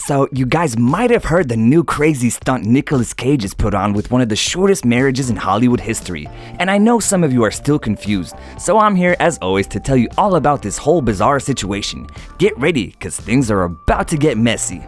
So, you guys might have heard the new crazy stunt Nicolas Cage has put on with one of the shortest marriages in Hollywood history. And I know some of you are still confused, so I'm here as always to tell you all about this whole bizarre situation. Get ready, cause things are about to get messy.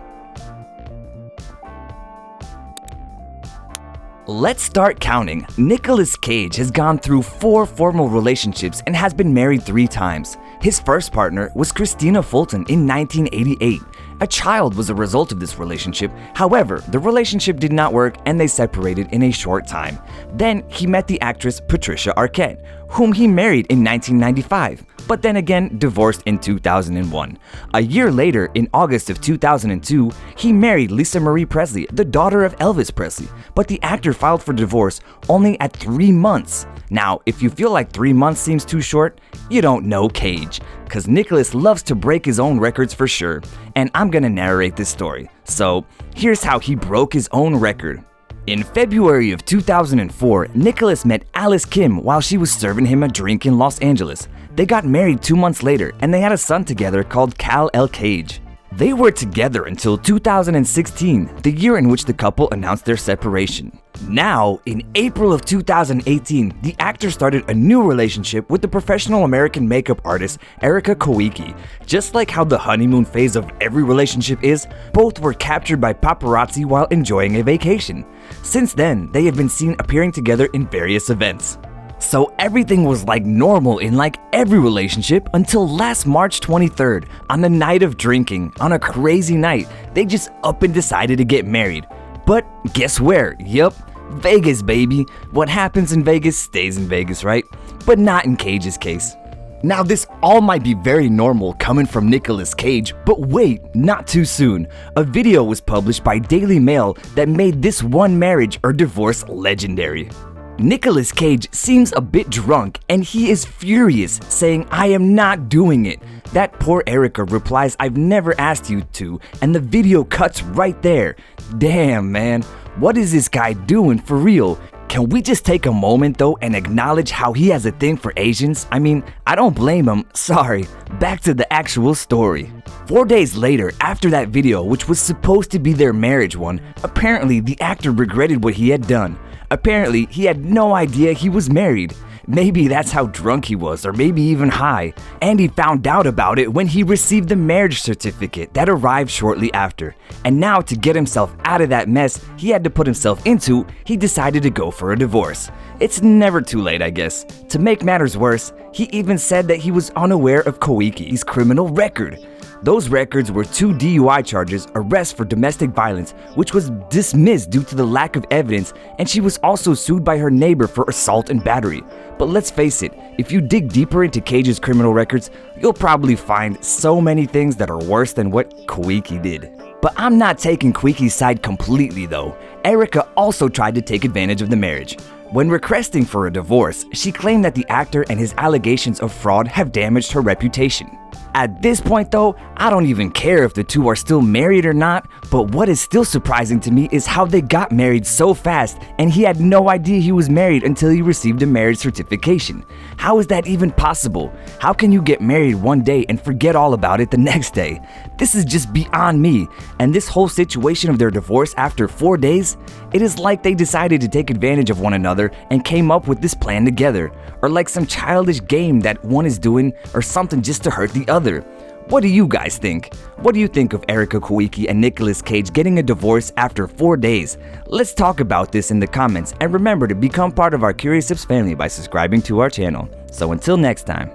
Let's start counting. Nicolas Cage has gone through 4 formal relationships and has been married 3 times. His first partner was Christina Fulton in 1988. A child was a result of this relationship. However, the relationship did not work and they separated in a short time. Then he met the actress Patricia Arquette, whom he married in 1995, but then again divorced in 2001. A year later, in August of 2002, he married Lisa Marie Presley, the daughter of Elvis Presley, but the actor filed for divorce only at 3 months. Now, if you feel like 3 months seems too short, you don't know Cage, cause Nicolas loves to break his own records for sure, and I'm gonna narrate this story. So, here's how he broke his own record. In February of 2004, Nicolas met Alice Kim while she was serving him a drink in Los Angeles. They got married 2 months later and they had a son together called Kal-El Cage. They were together until 2016, the year in which the couple announced their separation. Now, in April of 2018, the actor started a new relationship with the professional American makeup artist Erika Koike. Just like how the honeymoon phase of every relationship is, both were captured by paparazzi while enjoying a vacation. Since then, they have been seen appearing together in various events. So everything was like normal in like every relationship until last March 23rd, on the night of drinking, on a crazy night, they just up and decided to get married. But guess where? Yup, Vegas, baby. What happens in Vegas stays in Vegas, right? But not in Cage's case. Now this all might be very normal coming from Nicolas Cage, but wait, not too soon. A video was published by Daily Mail that made this one marriage or divorce legendary. Nicolas Cage seems a bit drunk and he is furious, saying, "I am not doing it." That poor Erika replies, "I've never asked you to," and the video cuts right there. Damn, man, what is this guy doing for real? Can we just take a moment though and acknowledge how he has a thing for Asians? I mean, I don't blame him, sorry. Back to the actual story. 4 days later, after that video, which was supposed to be their marriage one, apparently the actor regretted what he had done. Apparently, he had no idea he was married. Maybe that's how drunk he was, or maybe even high. And he found out about it when he received the marriage certificate that arrived shortly after. And now, to get himself out of that mess he had to put himself into, he decided to go for a divorce. It's never too late, I guess. To make matters worse, he even said that he was unaware of Koike's criminal record. Those records were 2 DUI charges, arrests for domestic violence, which was dismissed due to the lack of evidence, and she was also sued by her neighbor for assault and battery. But let's face it, if you dig deeper into Cage's criminal records, you'll probably find so many things that are worse than what Koike did. But I'm not taking Koike's side completely though. Erika also tried to take advantage of the marriage. When requesting for a divorce, she claimed that the actor and his allegations of fraud have damaged her reputation. At this point though, I don't even care if the two are still married or not, but what is still surprising to me is how they got married so fast and he had no idea he was married until he received a marriage certification. How is that even possible? How can you get married one day and forget all about it the next day? This is just beyond me, and this whole situation of their divorce after 4 days, it is like they decided to take advantage of one another and came up with this plan together, or like some childish game that one is doing or something just to hurt the other. What do you guys think? What do you think of Erika Koike and Nicolas Cage getting a divorce after 4 days? Let's talk about this in the comments, and remember to become part of our Curious Tips family by subscribing to our channel. So until next time.